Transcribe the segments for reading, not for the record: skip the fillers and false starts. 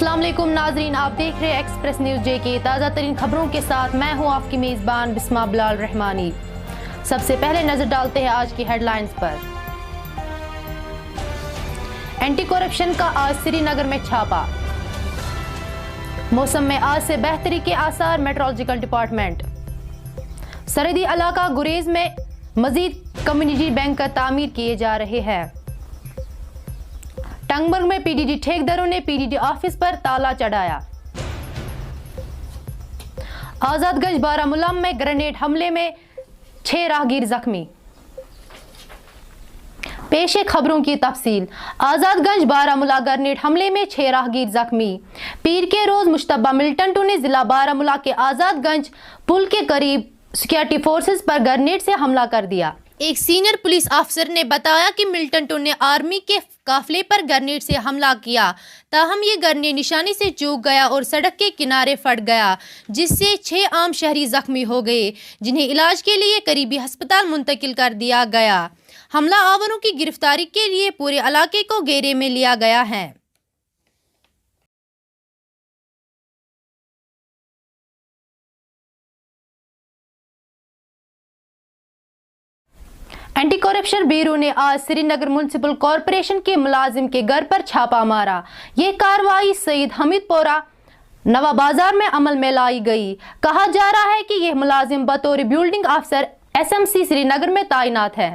अस्सलाम वालेकुम नाजरीन, आप देख रहे हैं एक्सप्रेस न्यूज़ जे के ताज़ा तरीन खबरों के साथ मैं हूं आपकी मेज़बान बिस्मा बिलाल रहमानी। सबसे पहले नजर डालते हैं आज की हेडलाइंस पर। एंटी करप्शन का आज श्रीनगर में छापा। मौसम में आज से बेहतरी के आसार, मेट्रोलॉजिकल डिपार्टमेंट। सरहदी इलाका गुरेज में मजीद कम्युनिटी बैंक का तामीर किए जा रहे हैं। टंगमर्ग में पीडीडी ठेकेदारों ने पीडीडी ऑफिस पर ताला चढ़ाया। आजादगंज बारामूला में ग्रेनेड हमले में 6 राहगीर जख्मी। पेश है खबरों की तफसील। आजादगंज बारामूला ग्रेनेड हमले में 6 राहगीर जख्मी। पीर के रोज मुश्तबा मिल्टन ने जिला बारामूला के आजादगंज पुल के करीब सिक्योरिटी फोर्सेस पर ग्रेनेड से हमला कर दिया। एक सीनियर पुलिस अफसर ने बताया कि मिल्टन ने आर्मी के काफिले पर ग्रेनेड से हमला किया, ताहम ये ग्रेनेड निशाने से चूक गया और सड़क के किनारे फट गया, जिससे 6 आम शहरी जख्मी हो गए, जिन्हें इलाज के लिए करीबी अस्पताल मुंतकिल कर दिया गया। हमला आवरों की गिरफ्तारी के लिए पूरे इलाके को घेरे में लिया गया है। एंटी करप्शन ब्यूरो ने आज श्रीनगर म्युनिसिपल कॉरपोरेशन के मुलाजिम के घर पर छापा मारा। ये कार्रवाई सईद हमीदपोरा नवा बाजार में अमल में लाई गई। कहा जा रहा है कि यह मुलाजिम बतौर बिल्डिंग अफसर एसएमसी श्रीनगर में तैनात है।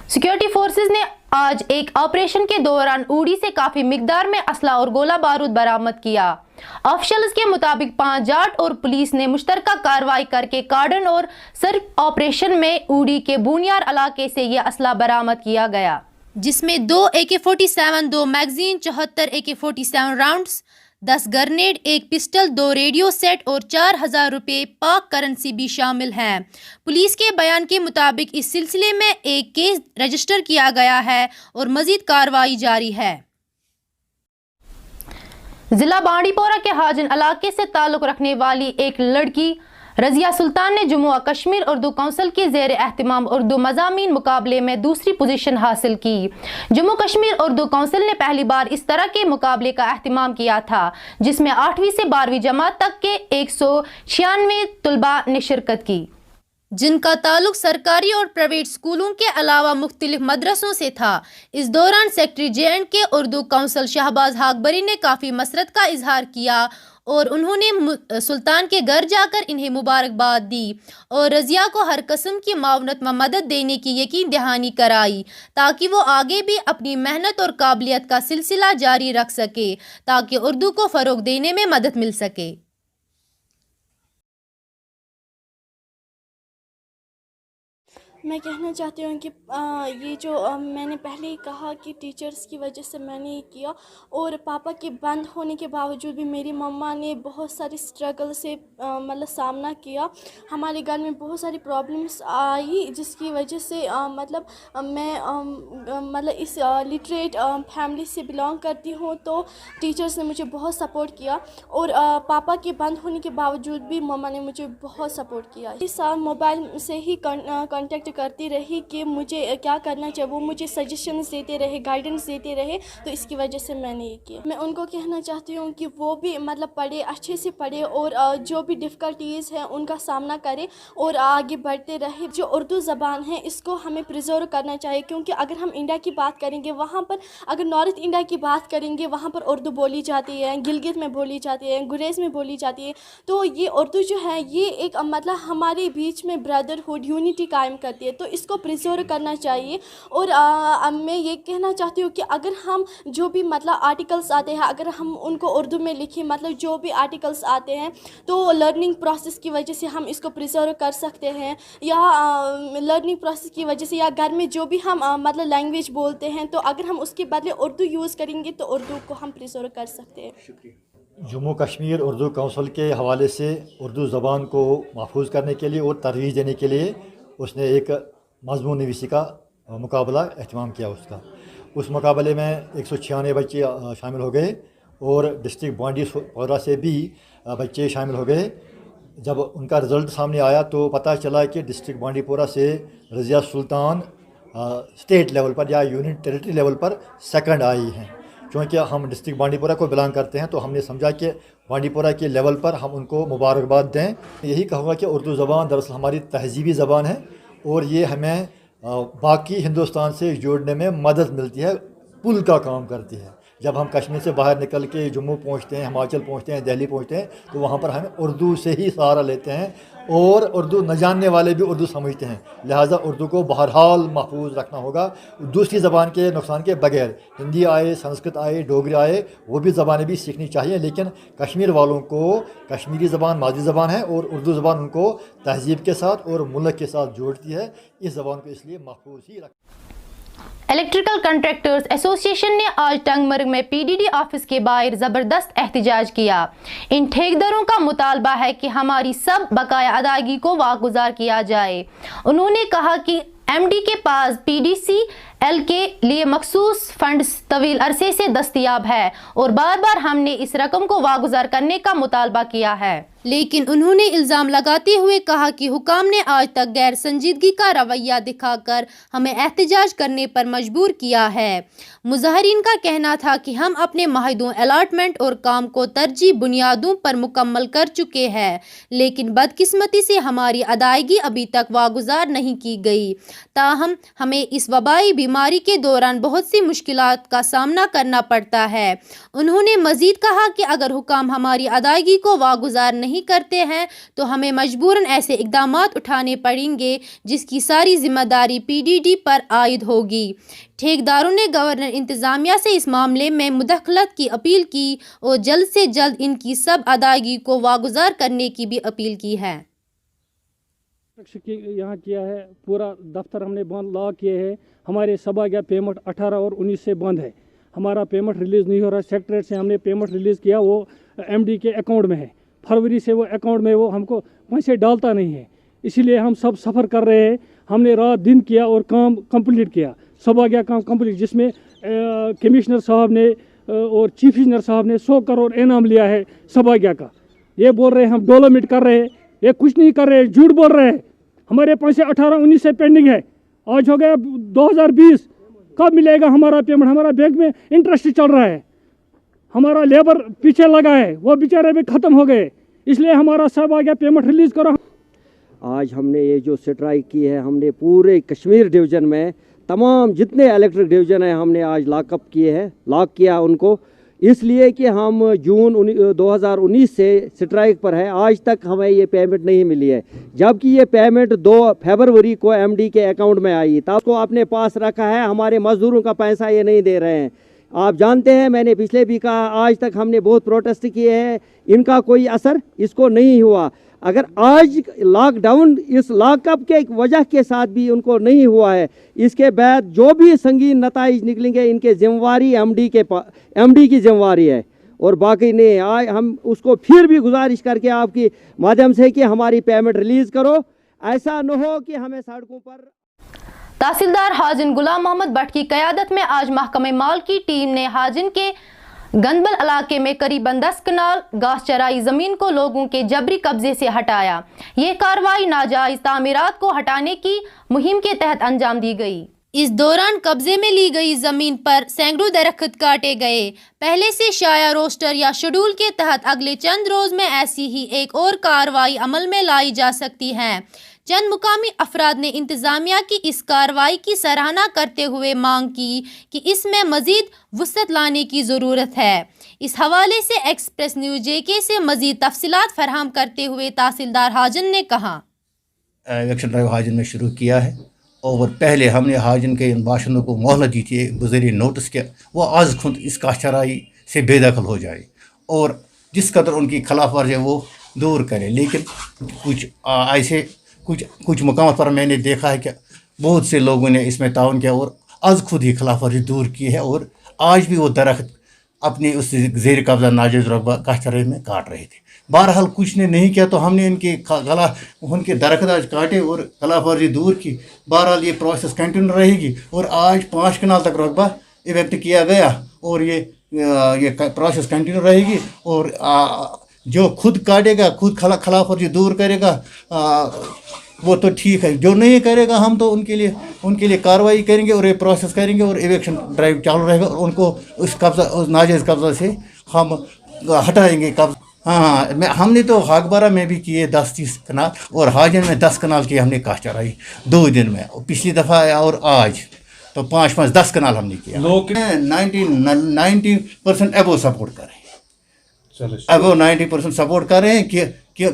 सिक्योरिटी फोर्सेस ने आज एक ऑपरेशन के दौरान उड़ी से काफी मिकदार में असला और गोला बारूद बरामद किया। ऑफिशियल्स के मुताबिक 5 जाट और पुलिस ने मुश्तरका कार्रवाई करके कार्डन और सर्च ऑपरेशन में उड़ी के बुनियार इलाके से यह असला बरामद किया गया, जिसमें 2 AK-47, 2 magazine, 74 AK-47 rounds, 10 grenade, 1 pistol, 2 radio set और 4,000 रुपये पाक करेंसी भी शामिल हैं। पुलिस के बयान के मुताबिक इस सिलसिले में एक केस रजिस्टर किया गया है और मजीद कार्रवाई जारी है। जिला बांडीपोरा के हाजन इलाके से ताल्लुक रखने वाली एक लड़की रजिया सुल्तान ने जम्मू और कश्मीर उर्दू काउंसिल के ज़ेर एहतिमाम उर्दू मज़ामीन मुकाबले में दूसरी पोजीशन हासिल की। जम्मू कश्मीर उर्दू काउंसिल ने पहली बार इस तरह के मुकाबले का एहतिमाम किया था, जिसमें 8वीं से 12वीं जमात तक के 196 तलबा ने शिरकत की, जिनका ताल्लुक सरकारी और प्राइवेट स्कूलों के अलावा मुख्तलिफ मदरसों से था। इस दौरान secretary J&K Urdu council Shahbaz हाकबरी ने काफ़ी मसरत का इजहार किया और उन्होंने सुल्तान के घर जाकर इन्हें मुबारकबाद दी और रजिया को हर किस्म की मावनत व मदद देने की यकीन दहानी कराई, ताकि वो आगे भी अपनी मेहनत और काबिलियत का सिलसिला जारी रख सके, ताकि उर्दू को फ़रोग देने में मदद मिल सके। मैं कहना चाहती हूँ कि ये जो मैंने पहले ही कहा कि टीचर्स की वजह से मैंने ये किया, और पापा के बंद होने के बावजूद भी मेरी मम्मा ने बहुत सारी स्ट्रगल से मतलब सामना किया। हमारे घर में बहुत सारी प्रॉब्लम्स आई, जिसकी वजह से मैं मतलब इस लिटरेट फैमिली से बिलोंग करती हूँ, तो टीचर्स ने मुझे बहुत सपोर्ट किया और पापा के बंद होने के बावजूद भी मम्मा ने मुझे बहुत सपोर्ट किया। इस साल मोबाइल से ही कांटेक्ट करती रही कि मुझे क्या करना चाहिए, वो मुझे सजेशंस देते रहे, गाइडेंस देते रहे, तो इसकी वजह से मैंने ये किया। मैं उनको कहना चाहती हूँ कि वो भी मतलब पढ़े, अच्छे से पढ़े और जो भी डिफ़िकल्टीज़ हैं उनका सामना करें और आगे बढ़ते रहे। जो उर्दू ज़बान है इसको हमें प्रिजर्व करना चाहिए, क्योंकि अगर हम इंडिया की बात करेंगे, वहाँ पर अगर नॉर्थ इंडिया की बात करेंगे, वहाँ पर उर्दू बोली जाती है, गिलगित में बोली जाती है, गुरेज में बोली जाती है। तो ये उर्दू जो है ये एक मतलब हमारे बीच में ब्रदरहुड, यूनिटी कायम करती है, तो इसको प्रिजर्व करना चाहिए। और मैं ये कहना चाहती हूँ कि अगर हम जो भी मतलब आर्टिकल्स आते हैं, अगर हम उनको उर्दू में लिखें, मतलब जो भी आर्टिकल्स आते हैं, तो लर्निंग प्रोसेस की वजह से हम इसको प्रिजर्व कर सकते हैं, या लर्निंग प्रोसेस की वजह से, या घर में जो भी हम मतलब लैंग्वेज बोलते हैं, तो अगर हम उसके बदले उर्दू यूज़ करेंगे तो उर्दू को हम प्रिजर्व कर सकते हैं। जम्मू कश्मीर उर्दू काउंसिल के हवाले से उर्दू ज़बान को महफूज करने के लिए और तरवीज देने के लिए उसने एक मज़मून नवीसी का मुकाबला एहतमाम किया। उस मुकाबले में 196 बच्चे शामिल हो गए और डिस्ट्रिक्ट बांडीपोरा से भी बच्चे शामिल हो गए। जब उनका रिज़ल्ट सामने आया तो पता चला कि डिस्ट्रिक्ट बांडीपोरा से रज़िया सुल्तान स्टेट लेवल पर या यूनियन टेरिटरी लेवल पर सेकंड आई हैं। क्योंकि हम डिस्ट्रिक्ट बांडीपोरा को बिलोंग करते हैं तो हमने समझा कि बांडीपोरा के लेवल पर हम उनको मुबारकबाद दें। यही कहूँगा कि उर्दू ज़बान दरअसल हमारी तहज़ीबी ज़बान है और ये हमें बाकी हिंदुस्तान से जोड़ने में मदद मिलती है, पुल का काम करती है। जब हम कश्मीर से बाहर निकल के जम्मू पहुँचते हैं, हिमाचल पहुँचते हैं, दिल्ली पहुँचते हैं तो वहाँ पर हमें उर्दू से ही सहारा लेते हैं और उर्दू न जानने वाले भी उर्दू समझते हैं। लिहाजा उर्दू को बहरहाल महफूज रखना होगा, दूसरी ज़बान के नुकसान के बगैर। हिंदी आए, संस्कृत आए, डोगरी आए, वो भी ज़बानें भी सीखनी चाहिए, लेकिन कश्मीर वालों को कश्मीरी ज़बान मादी ज़बान है और उर्दू ज़बान उनको तहज़ीब के साथ और मुल्क के साथ जोड़ती है। इस ज़बान को इसलिए महफूज ही रख। इलेक्ट्रिकल कंट्रैक्टर्स एसोसिएशन ने आज टंगमर्ग में पीडीडी ऑफिस के बाहर जबरदस्त एहतजाज किया। इन ठेकेदारों का मुतालबा है कि हमारी सब बकाया अदायगी को वागुजार किया जाए। उन्होंने कहा कि एमडी के पास पीडीसीएल के लिए मखसूस फंड्स तवील अरसे से दस्तयाब है और बार बार हमने इस रकम को वागुजार करने का मुतालबा किया है, लेकिन उन्होंने इल्ज़ाम लगाते हुए कहा कि हुकाम ने आज तक गैर संजीदगी का रवैया दिखाकर हमें एहतजाज करने पर मजबूर किया है। मुजाहिरीन का कहना था कि हम अपने माहिदों, अलॉटमेंट और काम को तरजीह बुनियादों पर मुकम्मल कर चुके हैं, लेकिन बदकिस्मती से हमारी अदायगी अभी तक वागुजार नहीं की गई। ताहम हमें इस वबाई बीमारी के दौरान बहुत सी मुश्किलात का सामना करना पड़ता है। उन्होंने मजीद कहा कि अगर हुकाम हमारी अदायगी को वागुजार नहीं करते हैं तो हमें मजबूरन ऐसे इक़दामात उठाने पड़ेंगे जिसकी सारी जिम्मेदारी पीडीडी पर आयद होगी। ठेकेदारों ने गवर्नर इंतज़ामिया से इस मामले में मुदखलत की अपील की और जल्द से जल्द इनकी सब अदायगी को वागुजार करने की भी अपील की है। यहाँ किया है, पूरा दफ्तर हमने बंद लॉक किए हैं। हमारे सभा का पेमेंट 18 और 19 से बंद है। हमारा पेमेंट रिलीज़ नहीं हो रहा। सेक्रेटरीट से हमने पेमेंट रिलीज़ किया, वो एमडी के अकाउंट में है। फरवरी से वो अकाउंट में वो हमको पैसे डालता नहीं है, इसीलिए हम सब सफ़र कर रहे हैं। हमने रात दिन किया और काम कंप्लीट किया, सभा का काम कंप्लीट, जिसमें कमिश्नर साहब ने और चीफ इंजीनियर साहब ने 100 करोड़ इनाम लिया है सभा का। ये बोल रहे हैं हम डेवलपमेंट कर रहे हैं, ये कुछ नहीं कर रहे हैं, झूठ बोल रहे हैं। हमारे पैसे 18-19 से पेंडिंग है, आज हो गया 2020, कब मिलेगा हमारा पेमेंट? हमारा बैंक में इंटरेस्ट चल रहा है, हमारा लेबर पीछे लगा है, वो बेचारे भी ख़त्म हो गए, इसलिए हमारा सब आ गया, पेमेंट रिलीज़ करो। आज हमने ये जो स्ट्राइक की है, हमने पूरे कश्मीर डिवीज़न में तमाम जितने इलेक्ट्रिक डिवीज़न है हमने आज लॉकअप किए हैं, लॉक किया उनको, इसलिए कि हम जून 2019 से स्ट्राइक पर है। आज तक हमें ये पेमेंट नहीं मिली है, जबकि ये पेमेंट 2 फरवरी को एमडी के अकाउंट में आई, तब को अपने पास रखा है। हमारे मजदूरों का पैसा ये नहीं दे रहे हैं। आप जानते हैं, मैंने पिछले भी कहा, आज तक हमने बहुत प्रोटेस्ट किए हैं, इनका कोई असर इसको नहीं हुआ। अगर आज लॉकडाउन इस लॉकअप के वजह के साथ भी उनको नहीं हुआ है, इसके बाद जो भी संगीन नताइज निकलेंगे इनके जिम्मेवारी एमडी की जिम्मेवारी है और बाकी नहीं। आज हम उसको फिर भी गुजारिश करके आपकी माध्यम से कि हमारी पेमेंट रिलीज़ करो, ऐसा न हो कि हमें सड़कों पर। तहसीलदार हाजिन गुलाम मोहम्मद भट्ट की क़यादत में आज महकमे माल की टीम ने हाजिन के गंदबल इलाके में करीबन 10 कनाल घास चराई ज़मीन को लोगों के जबरी कब्जे से हटाया। ये कार्रवाई नाजायज़ तामीरात को हटाने की मुहिम के तहत अंजाम दी गई। इस दौरान कब्जे में ली गई ज़मीन पर सैकड़ों दरख्त काटे गए। पहले से शाया रोस्टर या शेड्यूल के तहत अगले चंद रोज़ में ऐसी ही एक और कार्रवाई अमल में लाई जा सकती है। चंद मुकामी अफराद ने इंतज़ामिया की इस कार्रवाई की सराहना करते हुए मांग की कि इसमें मज़ीद वुसअत लाने की ज़रूरत है। इस हवाले से एक्सप्रेस न्यूज़ जेके से मज़ीद तफसीलात फराहम करते हुए तहसीलदार हाजिन ने कहा, इलेक्शन ड्राइव हाजिन में शुरू किया है और पहले हमने हाजिन के इन बाशिंदों को मोहलत दी थी बज़रिए नोटिस के, वो आज खुद इस काश्तकारी से बेदखल हो जाए और जिस कदर उनकी खिलाफ वर्जी है वो दूर करें। लेकिन कुछ मकाम पर मैंने देखा है कि बहुत से लोगों ने इसमें ताउन किया और आज खुद ही खिलाफ वर्जी दूर की है और आज भी वो दरख्त अपनी उस ज़ेर कब्ज़ा नाजायज़ रकबा काश्तकारी में काट रहे थे। बहरहाल कुछ ने नहीं किया तो हमने उनके दरख्त आज काटे और खिलाफ वर्जी दूर की। बहरहाल ये प्रोसेस कंटिन्यू रहेगी और आज 5 कनाल तक रकबा इवेक्ट किया गया और ये प्रोसेस कंटिन्यू रहेगी और जो खुद काटेगा, खुद खिलाफ वर्जी दूर करेगा, वो तो ठीक है। जो नहीं करेगा हम तो उनके लिए कार्रवाई करेंगे और ये प्रोसेस करेंगे और इवेक्शन ड्राइव चालू रहेगा और उनको उस नाजायज़ कब्ज़ा से हम हटाएंगे कब्ज़ा। हाँ, हमने तो हागबारा में भी किए 10-30 कनाल और हाजन में 10 कनाल की हमने काश चढ़ाई 2 दिन में। पिछली दफ़ा और आज तो 5-10 कनाल हमने किया। लोग 90% एबो सपोर्ट कर रहे हैं, एबो 90% सपोर्ट कर रहे हैं कि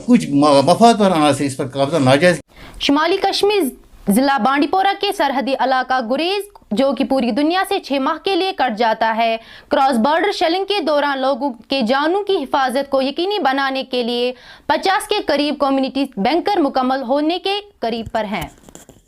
कुछ मफाद पर आना से इस पर कब्जा नाजायज़। शुमाली कश्मीर जिला बांडीपोरा के सरहदी इलाका गुरेज, जो कि पूरी दुनिया से 6 माह के लिए कट जाता है, क्रॉस बॉर्डर शेलिंग के दौरान लोगों के जानों की हिफाजत को यकीनी बनाने के लिए 50 के करीब कम्युनिटी बैंकर मुकम्मल होने के करीब पर हैं।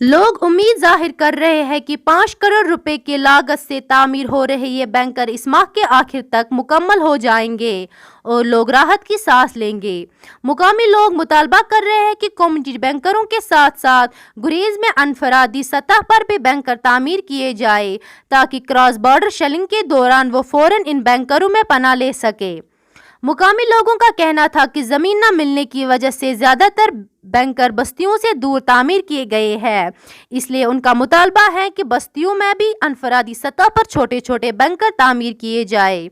लोग उम्मीद जाहिर कर रहे हैं कि 5 करोड़ रुपए की लागत से तामीर हो रहे ये बैंकर इस माह के आखिर तक मुकम्मल हो जाएंगे और लोग राहत की सांस लेंगे। मुकामी लोग मुतालबा कर रहे हैं कि कम्युनिटी बैंकरों के साथ साथ गुरेज में अनफरादी सतह पर भी बैंकर तामीर किए जाए ताकि क्रॉस बॉर्डर शेलिंग के दौरान वो फौरन इन बैंकरों में पनाह ले सके। मुकामी लोगों का कहना था कि ज़मीन न मिलने की वजह से ज़्यादातर बैंकर बस्तियों से दूर तामीर किए गए हैं, इसलिए उनका मुतालबा है कि बस्तियों में भी अनफरादी सतह पर छोटे छोटे बैंकर तामीर किए जाए।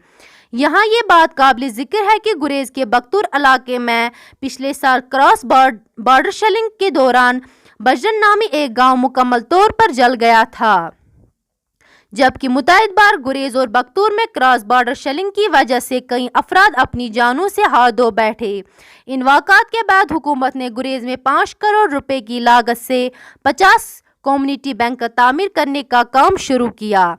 यहाँ ये बात काबिल ज़िक्र है कि गुरेज के बख्तूर इलाके में पिछले साल क्रॉस बॉर्डर शेलिंग के दौरान बजरन नामी एक गाँव मुकम्मल तौर पर जल गया था, जबकि मुताबिद बार गुरेज और बख्तूर में क्रॉस बॉर्डर शेलिंग की वजह से कई अफराद अपनी जानों से हाथ धो बैठे। इन वाक़ात के बाद हुकूमत ने गुरेज में 5 करोड़ रुपए की लागत से 50 कम्युनिटी बैंक तामीर करने का काम शुरू किया।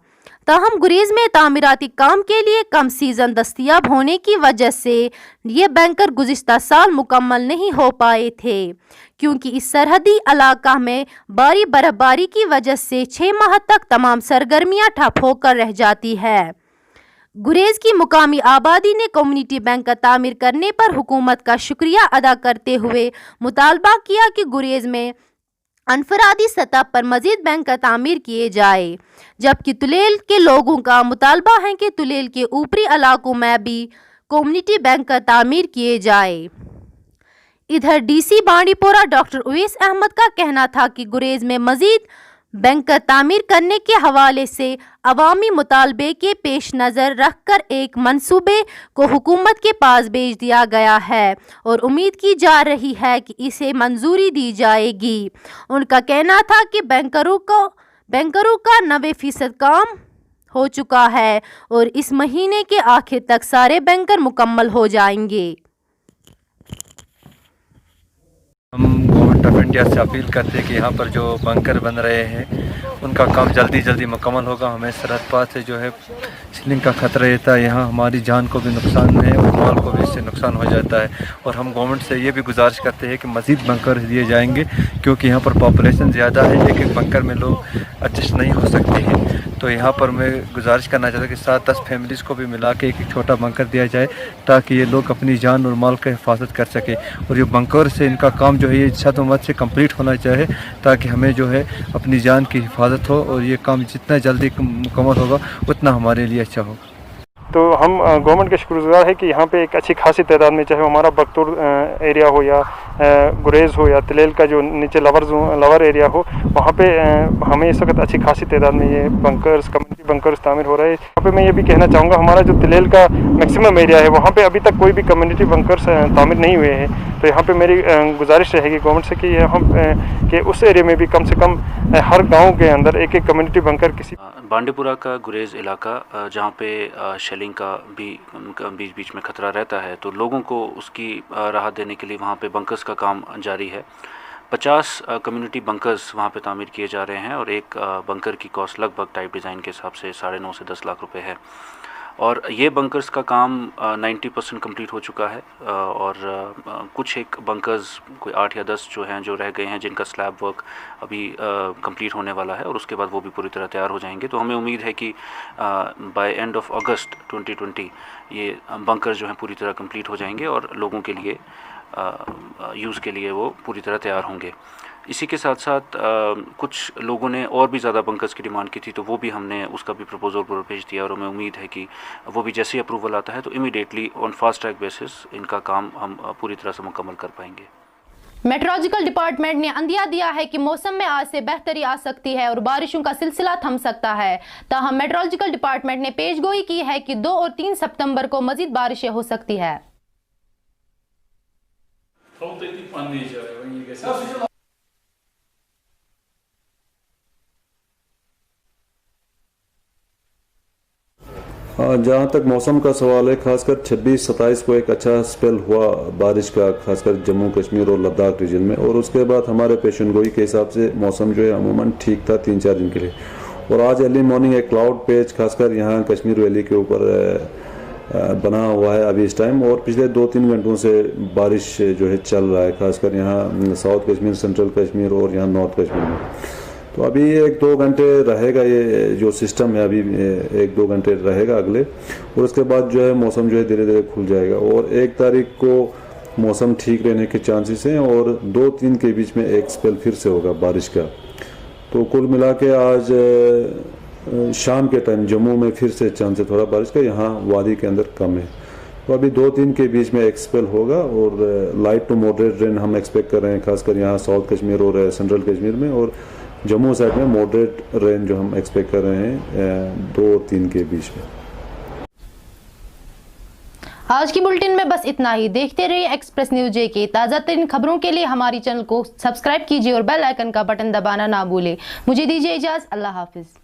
ताहम गुरेज में तामीराती काम के लिए कम सीजन दस्तियाब होने की वजह से ये बैंकर गुज़िश्ता साल मुकम्मल नहीं हो पाए थे, क्योंकि इस सरहदी इलाका में भारी बर्फबारी की वजह से 6 माह तक तमाम सरगर्मियां ठप होकर रह जाती है। गुरेज की मुकामी आबादी ने कम्युनिटी बैंक का तामीर करने पर हुकूमत का शुक्रिया अदा करते हुए मुतालबा किया कि गुरेज में अनफरादी सतह पर मजीद बैंक का तामीर किए जाए, जबकि तुलेल के लोगों का मुतालबा है कि तुलेल के ऊपरी इलाकों में भी कम्युनिटी बैंक का तामीर किए जाए। इधर डीसी बांडीपोरा डॉक्टर उवैस अहमद का कहना था कि गुरेज में मजीद बैंक का तामीर करने के हवाले से अवामी मुतालबे के पेश नज़र रखकर एक मंसूबे को हुकूमत के पास भेज दिया गया है और उम्मीद की जा रही है कि इसे मंजूरी दी जाएगी। उनका कहना था कि बैंकरों का 90% काम हो चुका है और इस महीने के आखिर तक सारे बैंकर मुकम्मल हो जाएंगे। हम गवर्नमेंट ऑफ इंडिया से अपील करते हैं कि यहाँ पर जो बंकर बन रहे हैं उनका काम जल्दी मुकम्मल होगा। हमें सरहद पार से जो है स्लिंग का खतरा रहता है, यहाँ हमारी जान को भी नुकसान है और माल को भी इससे नुकसान हो जाता है। और हम गवर्नमेंट से ये भी गुजारिश करते हैं कि मज़ीद बंकर दिए जाएंगे, क्योंकि यहाँ पर पॉपुलेशन ज़्यादा है, एक बंकर में लोग एडजस्ट नहीं हो सकते हैं। तो यहाँ पर मैं गुजारिश करना चाहता हूँ कि 7-10 फैमिलीज़ को भी मिला के एक छोटा बंकर दिया जाए ताकि ये लोग अपनी जान और माल का हिफाजत कर सकें। और ये बंकर से इनका काम जो है ये छत उम्मत से कंप्लीट होना चाहिए ताकि हमें जो है अपनी जान की हिफाजत हो और ये काम जितना जल्दी मुकम्मल होगा उतना हमारे लिए अच्छा होगा। तो हम गवर्नमेंट के शुक्रगुजार है कि यहाँ पे एक अच्छी खासी तादाद में, चाहे हमारा बख्तूर एरिया हो या गुरेज हो या तलेल का जो नीचे लवर एरिया हो, वहाँ पे हमें इस वक्त अच्छी खासी तादाद में ये बंकर्स, कम्युनिटी बंकर्स तामीर हो रहे हैं। यहाँ पे मैं ये भी कहना चाहूँगा, हमारा जो तलेल का मैक्सिमम एरिया है वहाँ पे अभी तक कोई भी कम्युनिटी बंकर्स तामीर नहीं हुए हैं। तो यहाँ पे मेरी गुजारिश रहेगी गवर्नमेंट से कि हम कि उस एरिया में भी कम से कम हर गाँव के अंदर एक कम्युनिटी बंकर किसी। बांडीपुरा का गुरेज इलाका जहाँ पे शेलिंग का भी बीच में ख़तरा रहता है, तो लोगों को उसकी राहत देने के लिए वहाँ पे बंकर्स का काम जारी है। 50 कम्युनिटी बंकर्स वहाँ पे तामीर किए जा रहे हैं और एक बंकर की कॉस्ट लगभग टाइप डिज़ाइन के हिसाब से 9.5 से 10 लाख रुपए है। और ये बंकर्स का काम 90% कंप्लीट हो चुका है और कुछ एक बंकर्स कोई 8 या 10 जो हैं जो रह गए हैं, जिनका स्लैब वर्क अभी कंप्लीट होने वाला है और उसके बाद वो भी पूरी तरह तैयार हो जाएंगे। तो हमें उम्मीद है कि बाय एंड ऑफ अगस्त 2020 ये बंकर जो हैं पूरी तरह कंप्लीट हो जाएंगे और लोगों के लिए यूज़ के लिए वो पूरी तरह तैयार होंगे। इसी के साथ साथ कुछ लोगों ने और भी ज़्यादा बंकर्स की डिमांड की थी, तो वो भी हमने उसका भी प्रपोजल पूरा भेज दिया और हमें उम्मीद है कि वो भी जैसे ही अप्रूवल आता है तो immediately on fast track basis इनका काम हम पूरी तरह से मुकम्मल कर पाएंगे। मेट्रोलॉजिकल डिपार्टमेंट ने अंदिया दिया है कि मौसम में आज से बेहतरी आ सकती है और बारिशों का सिलसिला थम सकता है। ताहम मेट्रोलॉजिकल डिपार्टमेंट ने पेशगोई की है कि 2 और 3 सितंबर को मजीद बारिशें हो सकती है। जहाँ तक मौसम का सवाल है, खासकर 26-27 को एक अच्छा स्पेल हुआ बारिश का, खासकर जम्मू कश्मीर और लद्दाख रीजन में, और उसके बाद हमारे पेशन गोई के हिसाब से मौसम जो है अमूमन ठीक था 3-4 दिन के लिए। और आज अर्ली मॉर्निंग एक क्लाउड पेच खासकर यहाँ कश्मीर वैली के ऊपर बना हुआ है अभी इस टाइम, और पिछले 2-3 घंटों से बारिश जो है चल रहा है, खासकर यहाँ साउथ कश्मीर, सेंट्रल कश्मीर और यहाँ नॉर्थ कश्मीर में। तो अभी 1-2 घंटे रहेगा ये जो सिस्टम है, अभी 1-2 घंटे रहेगा अगले, और उसके बाद जो है मौसम जो है धीरे धीरे खुल जाएगा और 1 तारीख को मौसम ठीक रहने के चांसेस हैं और 2-3 के बीच में एक स्पेल फिर से होगा बारिश का। तो कुल मिला के आज शाम के टाइम जम्मू में फिर से चांस है थोड़ा बारिश का, यहाँ वादी के अंदर कम है। तो अभी 2-3 के बीच में एक स्पेल होगा और लाइट टू मॉडरेट रेन हम एक्सपेक्ट कर रहे हैं, खासकर यहाँ साउथ कश्मीर और सेंट्रल कश्मीर में, और जम्मू साइड में मॉडरेट रेन जो हम एक्सपेक्ट कर रहे हैं 2 और 3 के बीच में। आज की बुलेटिन में बस इतना ही। देखते रहिए एक्सप्रेस न्यूज जे के ताज़ा तरीन खबरों के लिए हमारी चैनल को सब्सक्राइब कीजिए और बेल आइकन का बटन दबाना ना भूलें। मुझे दीजिए इजाज़त। अल्लाह हाफिज़।